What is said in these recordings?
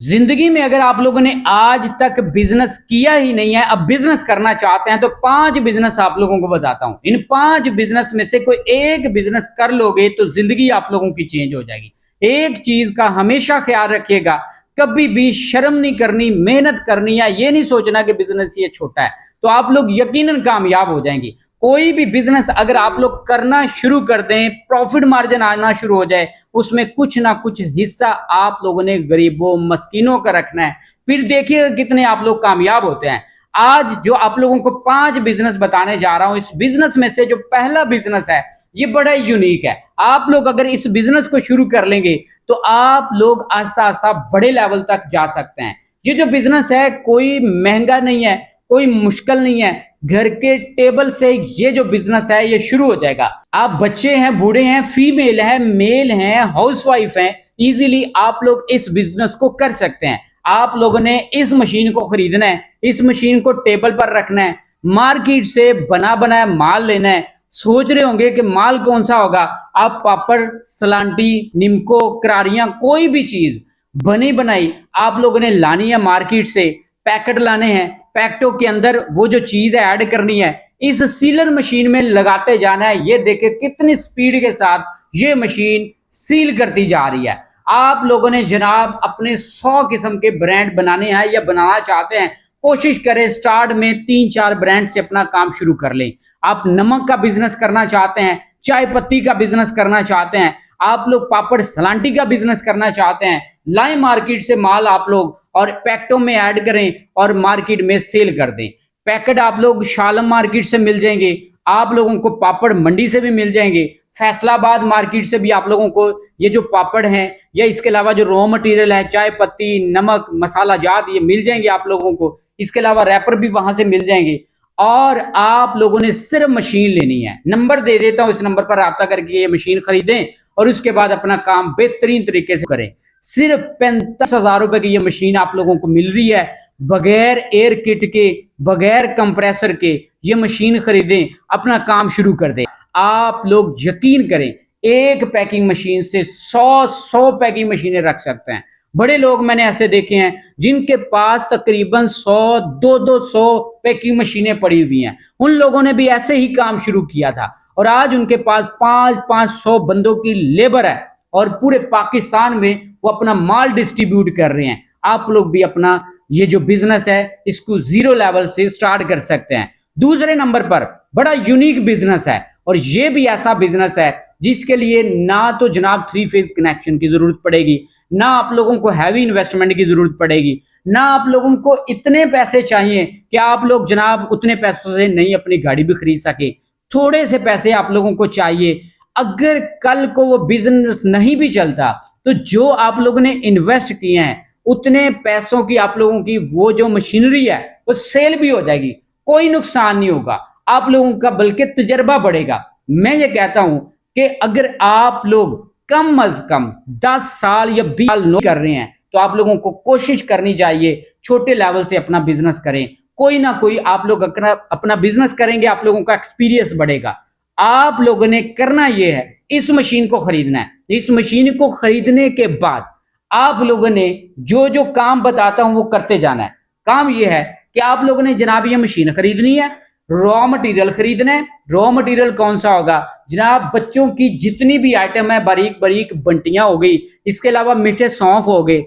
जिंदगी में अगर आप लोगों ने आज तक बिजनेस किया ही नहीं है, अब बिजनेस करना चाहते हैं, तो 5 बिजनेस आप लोगों को बताता हूं। इन 5 बिजनेस में से कोई एक बिजनेस कर लोगे तो जिंदगी आप लोगों की चेंज हो जाएगी। एक चीज का हमेशा ख्याल रखिएगा, कभी भी शर्म नहीं करनी, मेहनत करनी है। ये नहीं सोचना कि बिजनेस ये छोटा है, तो आप लोग यकीनन कामयाब हो जाएंगे। कोई भी बिजनेस अगर आप लोग करना शुरू कर दें, प्रॉफिट मार्जिन आना शुरू हो जाए, उसमें कुछ ना कुछ हिस्सा आप लोगों ने गरीबों मस्कीनों का रखना है। फिर देखिए कितने आप लोग कामयाब होते हैं। आज जो आप लोगों को 5 बिजनेस बताने जा रहा हूं, इस बिजनेस में से जो पहला बिजनेस है ये बड़ा यूनिक है। आप लोग अगर इस बिजनेस को शुरू कर लेंगे तो आप लोग आसा आसा बड़े लेवल तक जा सकते हैं। ये जो बिजनेस है कोई महंगा नहीं है, कोई मुश्किल नहीं है। घर के टेबल से ये जो बिजनेस है ये शुरू हो जाएगा। आप बच्चे हैं, बूढ़े हैं, फीमेल हैं, मेल हैं, हाउसवाइफ हैं, इजीली आप लोग इस बिजनेस को कर सकते हैं। आप लोगों ने इस मशीन को खरीदना है, इस मशीन को टेबल पर रखना है, मार्केट से बना बनाया माल लेना है। सोच रहे होंगे कि माल कौन सा होगा। आप पापड़, सलांटी, निमको, करारियां, कोई भी चीज बनी बनाई आप लोगों ने लानी है मार्केट से। पैकेट लाने हैं, पैकेटों के अंदर वो जो चीज है ऐड करनी है, इस सीलर मशीन में लगाते जाना है। ये देखे कितनी स्पीड के साथ ये मशीन सील करती जा रही है। आप लोगों ने जनाब अपने 100 किस्म के ब्रांड बनाने हैं या बनाना चाहते हैं, कोशिश करें स्टार्ट में 3-4 ब्रांड से अपना काम शुरू कर लें। आप नमक का बिजनेस करना चाहते हैं, चाय पत्ती का बिजनेस करना चाहते हैं, आप लोग पापड़ सलांटी का बिजनेस करना चाहते हैं, लाएं मार्केट से माल आप लोग और पैकेटों में ऐड करें और मार्केट में सेल कर दें। पैकेट आप लोग शालम मार्केट से मिल जाएंगे, आप लोगों को पापड़ मंडी से भी मिल जाएंगे, फैसलाबाद मार्केट से भी आप लोगों को ये जो पापड़ हैं या इसके अलावा जो रॉ मटेरियल है, चाय पत्ती, नमक, मसाला जात, ये मिल जाएंगे आप लोगों को। इसके अलावा रैपर भी वहां से मिल जाएंगे। और आप लोगों ने सिर्फ मशीन लेनी है। नंबर दे देता हूं, इस नंबर पर रब्ता करके ये मशीन खरीदें और उसके बाद अपना काम बेहतरीन तरीके से करें। सिर्फ 35,000 रुपए की ये मशीन आप लोगों को मिल रही है, बगैर एयर किट के, बगैर कंप्रेसर के ये मशीन खरीदें, अपना काम शुरू कर दें। आप लोग यकीन करें, एक पैकिंग मशीन से 100 पैकिंग मशीनें रख सकते हैं। बड़े लोग मैंने ऐसे देखे हैं जिनके पास तकरीबन 100, 200 पैकिंग मशीनें पड़ी हुई हैं। उन लोगों ने भी ऐसे ही काम शुरू किया था और आज उनके पास 500 बंदों की लेबर है और पूरे पाकिस्तान में वो अपना माल डिस्ट्रीब्यूट कर रहे हैं। आप लोग भी अपना ये जो बिजनेस है इसको जीरो लेवल से स्टार्ट कर सकते हैं। दूसरे नंबर पर बड़ा यूनिक बिजनेस है और ये भी ऐसा बिजनेस है जिसके लिए ना तो जनाब 3 फेज कनेक्शन की जरूरत पड़ेगी, ना आप लोगों को हैवी इन्वेस्टमेंट की जरूरत पड़ेगी, ना आप लोगों को इतने पैसे चाहिए कि आप लोग जनाब उतने पैसों से नहीं अपनी गाड़ी भी खरीद सके। थोड़े से पैसे आप लोगों को चाहिए। अगर कल को वो बिजनेस नहीं भी चलता तो जो आप लोगों ने इन्वेस्ट किए हैं उतने पैसों की आप लोगों की वो जो मशीनरी है वो सेल भी हो जाएगी, कोई नुकसान नहीं होगा आप लोगों का, बल्कि तजर्बा बढ़ेगा। मैं ये कहता हूं कि अगर आप लोग कम अज कम 10 साल या 20 साल नहीं कर रहे हैं तो आप लोगों को कोशिश करनी चाहिए छोटे लेवल से अपना बिजनेस करें। कोई ना कोई आप लोग अपना बिजनेस करेंगे, आप लोगों का एक्सपीरियंस बढ़ेगा। आप लोगों ने करना यह है, इस मशीन को खरीदना है। इस मशीन को खरीदने के बाद आप लोगों ने जो जो काम बताता हूं वो करते जाना है। काम यह है कि आप लोगों ने जनाब ये मशीन खरीदनी है, रॉ मटेरियल खरीदना है। रॉ मटेरियल कौन सा होगा जनाब? बच्चों की जितनी भी आइटम है, बारीक बारीक बंटियां हो गई, इसके अलावा मीठे सौंफ हो गए,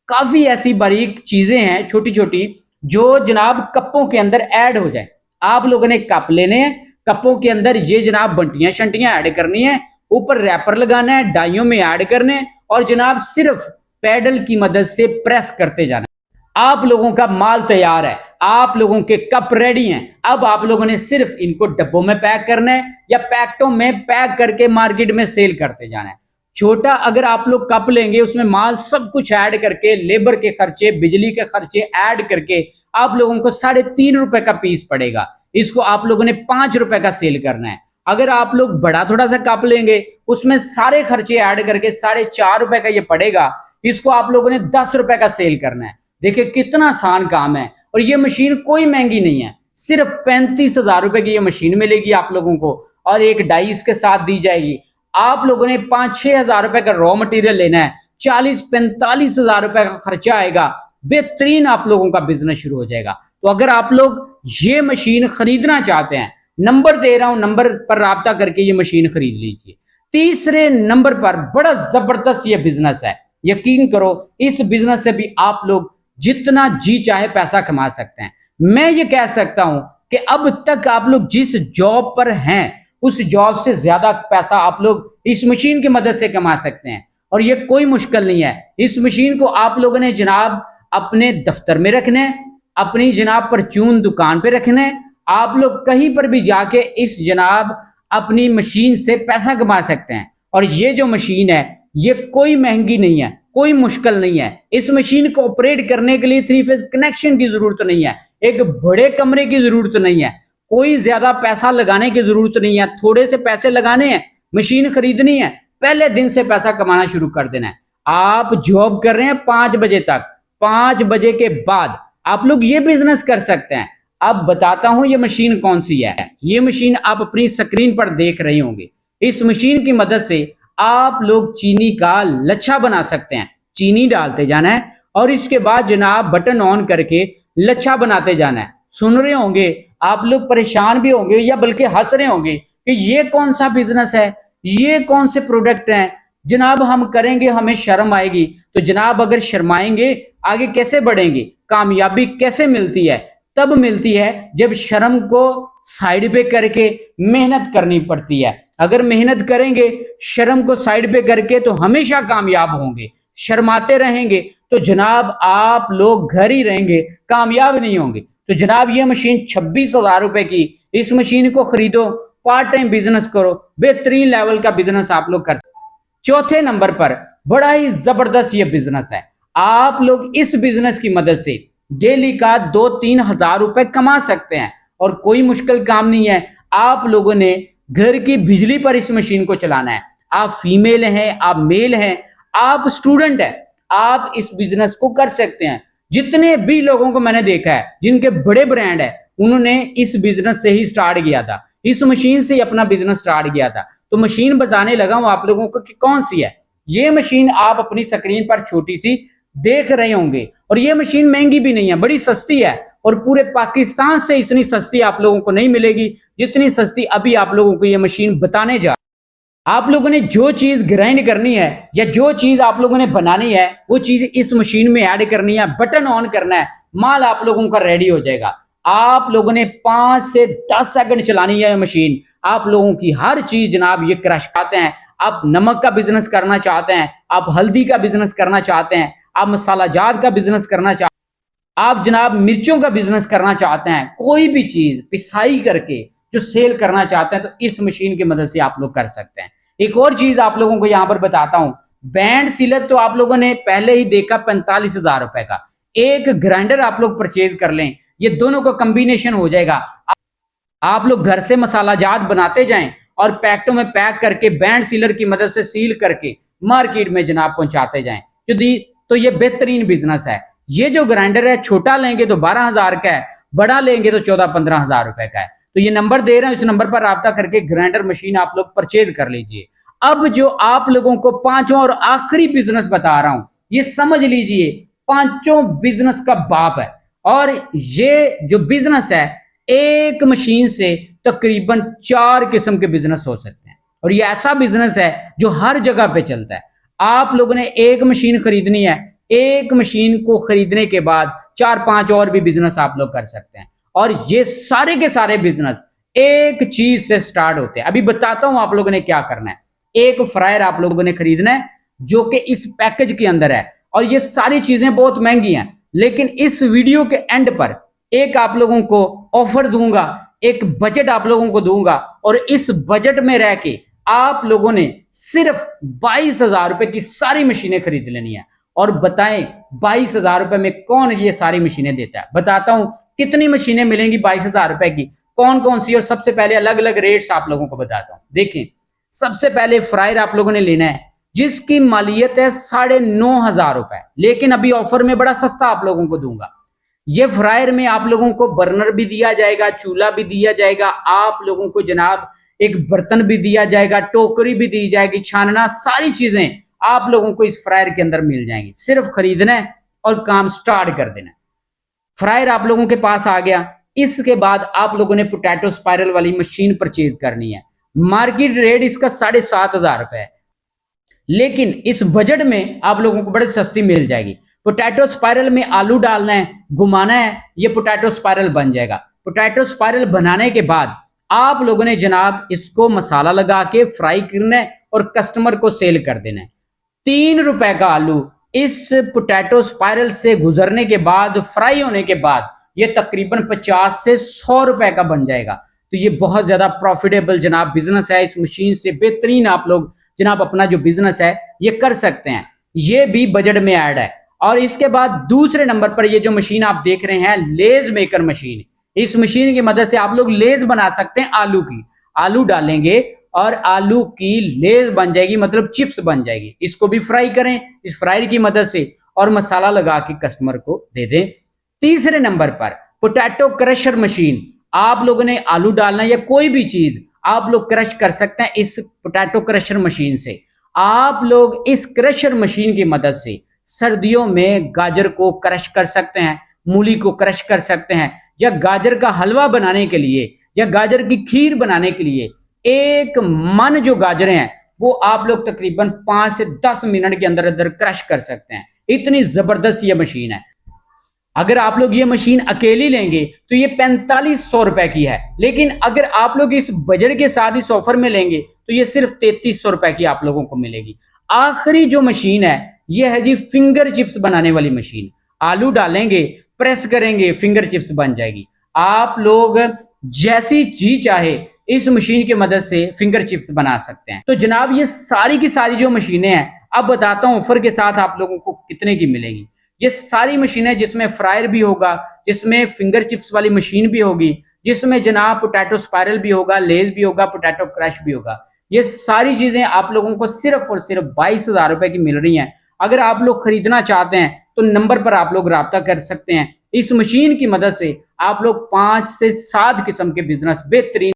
काफी ऐसी बारीक चीजें हैं छोटी छोटी जो जनाब कपों के अंदर ऐड हो जाए। आप लोगों ने कप लेने हैं, कपों के अंदर ये जनाब बंटियां शंटियां ऐड करनी है, ऊपर रैपर लगाना है, डाइयों में ऐड करने और जनाब सिर्फ पैडल की मदद से प्रेस करते जाना। आप लोगों का माल तैयार है, आप लोगों के कप रेडी हैं। अब आप लोगों ने सिर्फ इनको डब्बों में पैक करना है या पैकेटों में पैक करके मार्केट में सेल करते जाना है। छोटा अगर आप लोग कप लेंगे उसमें माल सब कुछ ऐड करके, लेबर के खर्चे, बिजली के खर्चे ऐड करके आप लोगों को 3.5 रुपए का पीस पड़ेगा। इसको आप लोगों ने 5 रुपए का सेल करना है। अगर आप लोग बड़ा थोड़ा सा कप लेंगे उसमें सारे खर्चे ऐड करके 4.5 रुपए का ये पड़ेगा। इसको आप लोगों ने 10 रुपए का सेल करना है। देखिए कितना आसान काम है और ये मशीन कोई महंगी नहीं है, सिर्फ 35,000 रुपए की ये मशीन मिलेगी आप लोगों को और एक डाई इसके साथ दी जाएगी। आप लोगों ने 5-6 हजार रुपए का रॉ मटेरियल लेना है, 40-45 हजार रुपए का खर्चा आएगा, बेहतरीन आप लोगों का बिजनेस शुरू हो जाएगा। तो अगर आप लोग ये मशीन खरीदना चाहते हैं, नंबर दे रहा हूं, नंबर पर राब्ता करके ये मशीन खरीद लीजिए। तीसरे नंबर पर बड़ा जबरदस्त ये बिजनेस है, यकीन करो इस बिजनेस से भी आप लोग जितना जी चाहे पैसा कमा सकते हैं। मैं ये कह सकता हूं कि अब तक आप लोग जिस जॉब पर हैं उस जॉब से ज्यादा पैसा आप लोग इस मशीन की मदद से कमा सकते हैं, और ये कोई मुश्किल नहीं है। इस मशीन को आप लोगों ने जनाब अपने दफ्तर में रखने, अपनी जनाब परचून दुकान पे रखने, आप लोग कहीं पर भी जाके इस जनाब अपनी मशीन से पैसा कमा सकते हैं। और ये जो मशीन है ये कोई महंगी नहीं है, कोई मुश्किल नहीं है। इस मशीन को ऑपरेट करने के लिए 3 फेज कनेक्शन की जरूरत नहीं है, एक बड़े कमरे की जरूरत नहीं है, कोई ज्यादा पैसा लगाने की जरूरत नहीं है। थोड़े से पैसे लगाने हैं, मशीन खरीदनी है, पहले दिन से पैसा कमाना शुरू कर देना है। आप जॉब कर रहे हैं 5 बजे तक, 5 बजे के बाद आप लोग ये बिजनेस कर सकते हैं। अब बताता हूं ये मशीन कौन सी है। ये मशीन आप अपनी स्क्रीन पर देख रहे होंगे। इस मशीन की मदद से आप लोग चीनी का लच्छा बना सकते हैं। चीनी डालते जाना है और इसके बाद जनाब बटन ऑन करके लच्छा बनाते जाना है। सुन रहे होंगे आप लोग, परेशान भी होंगे या बल्कि हंस रहे होंगे कि ये कौन सा बिजनेस है, ये कौन से प्रोडक्ट हैं जनाब, हम करेंगे हमें शर्म आएगी। तो जनाब अगर शर्माएंगे आगे कैसे बढ़ेंगे, कामयाबी कैसे मिलती है? तब मिलती है जब शर्म को साइड पे करके मेहनत करनी पड़ती है। अगर मेहनत करेंगे शर्म को साइड पे करके तो हमेशा कामयाब होंगे। शर्माते रहेंगे तो जनाब आप लोग घर ही रहेंगे, कामयाब नहीं होंगे। तो जनाब ये मशीन 26,000 रुपए की, इस मशीन को खरीदो, पार्ट टाइम बिजनेस करो, बेहतरीन लेवल का बिजनेस आप लोग कर सकते। चौथे नंबर पर बड़ा ही जबरदस्त ये बिजनेस है। आप लोग इस बिजनेस की मदद से डेली का 2-3 हजार रुपए कमा सकते हैं और कोई मुश्किल काम नहीं है। आप लोगों ने घर की बिजली पर इस मशीन को चलाना है। आप फीमेल हैं, आप मेल हैं, आप स्टूडेंट हैं, आप इस बिजनेस को कर सकते हैं। जितने भी लोगों को मैंने देखा है जिनके बड़े ब्रांड है उन्होंने इस बिजनेस से ही स्टार्ट किया था, इस मशीन से ही अपना बिजनेस स्टार्ट किया था। तो मशीन बताने लगा हूं आप लोगों को कि कौन सी है। ये मशीन आप अपनी स्क्रीन पर छोटी सी देख रहे होंगे और ये मशीन महंगी भी नहीं है, बड़ी सस्ती है और पूरे पाकिस्तान से इतनी सस्ती आप लोगों को नहीं मिलेगी जितनी सस्ती अभी आप लोगों को ये मशीन बताने जा। आप लोगों ने जो चीज ग्राइंड करनी है या जो चीज आप लोगों ने बनानी है वो चीज इस मशीन में ऐड करनी है, बटन ऑन करना है, माल आप लोगों का रेडी हो जाएगा। आप लोगों ने 5 से 10 सेकंड चलानी है मशीन, आप लोगों की हर चीज जनाब ये क्रश खाते हैं। आप नमक का बिजनेस करना चाहते हैं, आप हल्दी का बिजनेस करना चाहते हैं, आप मसाला जात का बिजनेस करना चाहते हैं, आप जनाब मिर्चों का बिजनेस करना चाहते हैं, कोई भी चीज पिसाई करके जो सेल करना चाहते हैं तो इस मशीन की मदद से आप लोग कर सकते हैं। एक और चीज आप लोगों को यहां पर बताता हूं, बैंड सीलर तो आप लोगों ने पहले ही देखा 45,000 रुपए का। एक ग्राइंडर आप लोग परचेज कर लें, ये दोनों का कॉम्बिनेशन हो जाएगा। आप लोग घर से मसाला जात बनाते जाएं और पैकेटों में पैक करके बैंड सीलर की मदद से सील करके मार्केट में जनाब पहुंचाते जाएं। तो ये बेहतरीन बिजनेस है। ये जो ग्राइंडर है छोटा लेंगे तो 12,000 का है, बड़ा लेंगे तो 14-15 हजार रुपए का है। तो ये नंबर दे रहे हैं, इस नंबर पर राब्ता करके ग्राइंडर मशीन आप लोग परचेज कर लीजिए। अब जो आप लोगों को पांचों और आखिरी बिजनेस बता रहा हूं ये समझ लीजिए, पांचों बिजनेस का बाप है। और ये जो बिजनेस है एक मशीन से तकरीबन 4 किस्म के बिजनेस हो सकते हैं और ये ऐसा बिजनेस है जो हर जगह पे चलता है। आप लोगों ने एक मशीन खरीदनी है, एक मशीन को खरीदने के बाद 4-5 और भी बिजनेस आप लोग कर सकते हैं और ये सारे के सारे बिजनेस एक चीज से स्टार्ट होते हैं। अभी बताता हूं आप लोगों ने क्या करना है। एक फ्रायर आप लोगों ने खरीदना है जो कि इस पैकेज के अंदर है और ये सारी चीजें बहुत महंगी हैं, लेकिन इस वीडियो के एंड पर एक आप लोगों को ऑफर दूंगा, एक बजट आप लोगों को दूंगा और इस बजट में रह के आप लोगों ने सिर्फ 22,000 रुपए की सारी मशीनें खरीद लेनी है। और बताएं 22,000 रुपए में कौन ये सारी मशीनें देता है। बताता हूं कितनी मशीनें मिलेंगी 22,000 रुपए की, कौन कौन सी। और सबसे पहले अलग अलग रेट्स आप लोगों को बताता हूं। देखें, सबसे पहले फ्रायर आप लोगों ने लेना है जिसकी मालियत है 9,500 रुपए, लेकिन अभी ऑफर में बड़ा सस्ता आप लोगों को दूंगा। ये फ्रायर में आप लोगों को बर्नर भी दिया जाएगा, चूल्हा भी दिया जाएगा, आप लोगों को जनाब एक बर्तन भी दिया जाएगा, टोकरी भी दी जाएगी, छानना, सारी चीजें आप लोगों को इस फ्रायर के अंदर मिल जाएंगी। सिर्फ खरीदना है और काम स्टार्ट कर देना है। फ्रायर आप लोगों के पास आ गया। इसके बाद आप लोगों ने पोटैटो स्पाइरल वाली मशीन परचेज करनी है। मार्केट रेट इसका 7,500 रुपए है, लेकिन इस बजट में आप लोगों को बड़ी सस्ती मिल जाएगी। पोटैटो स्पाइरल में आलू डालना है, घुमाना है, ये पोटैटो स्पाइरल बन जाएगा। पोटैटो स्पाइरल बनाने के बाद आप लोगों ने जनाब इसको मसाला लगा के फ्राई करना है और कस्टमर को सेल कर देना है। 3 रुपए का आलू इस पोटैटो स्पाइरल से गुजरने के बाद, फ्राई होने के बाद, ये तकरीबन 50 से 100 रुपए का बन जाएगा। तो ये बहुत ज्यादा प्रॉफिटेबल जनाब बिजनेस है। इस मशीन से बेहतरीन आप लोग जनाब अपना जो बिजनेस है ये कर सकते हैं। ये भी बजट में ऐड है। और इसके बाद दूसरे नंबर पर ये जो मशीन आप देख रहे हैं, लेज मेकर मशीन। इस मशीन की मदद से आप लोग लेज बना सकते हैं आलू की। आलू डालेंगे और आलू की लेज बन जाएगी, मतलब चिप्स बन जाएगी। इसको भी फ्राई करें इस फ्रायर की मदद से और मसाला लगा के कस्टमर को दे दें। तीसरे नंबर पर पोटैटो क्रशर मशीन। आप लोगों ने आलू डालना या कोई भी चीज आप लोग क्रश कर सकते हैं इस पोटैटो क्रशर मशीन से। आप लोग इस क्रशर मशीन की मदद से सर्दियों में गाजर को क्रश कर सकते हैं, मूली को क्रश कर सकते हैं, या गाजर का हलवा बनाने के लिए या गाजर की खीर बनाने के लिए एक मन जो गाजरें हैं वो आप लोग तकरीबन 5 से 10 मिनट के अंदर अंदर क्रश कर सकते हैं। इतनी जबरदस्त ये मशीन है। अगर आप लोग ये मशीन अकेली लेंगे तो ये 4500 रुपए की है, लेकिन अगर आप लोग इस बजट के साथ इस ऑफर में लेंगे तो ये सिर्फ 3300 रुपए की आप लोगों को मिलेगी। आखिरी जो मशीन है ये है जी फिंगर चिप्स बनाने वाली मशीन। आलू डालेंगे, प्रेस करेंगे, फिंगर चिप्स बन जाएगी। आप लोग जैसी चीज चाहे इस मशीन की मदद से फिंगर चिप्स बना सकते हैं। तो जनाब ये सारी की सारी जो मशीनें हैं, अब बताता हूं ऑफर के साथ आप लोगों को कितने की मिलेगी। ये सारी मशीनें जिसमें फ्रायर भी होगा, जिसमें फिंगर चिप्स वाली मशीन भी होगी, जिसमें जनाब पोटैटो स्पाइरल भी होगा, लेज भी होगा, पोटैटो क्रश भी होगा। ये सारी चीजें आप लोगों को सिर्फ और सिर्फ 22,000 रुपए की मिल रही हैं। अगर आप लोग खरीदना चाहते हैं तो नंबर पर आप लोग राब्ता कर सकते हैं। इस मशीन की मदद से आप लोग 5 से 7 किस्म के बिजनेस बेहतरीन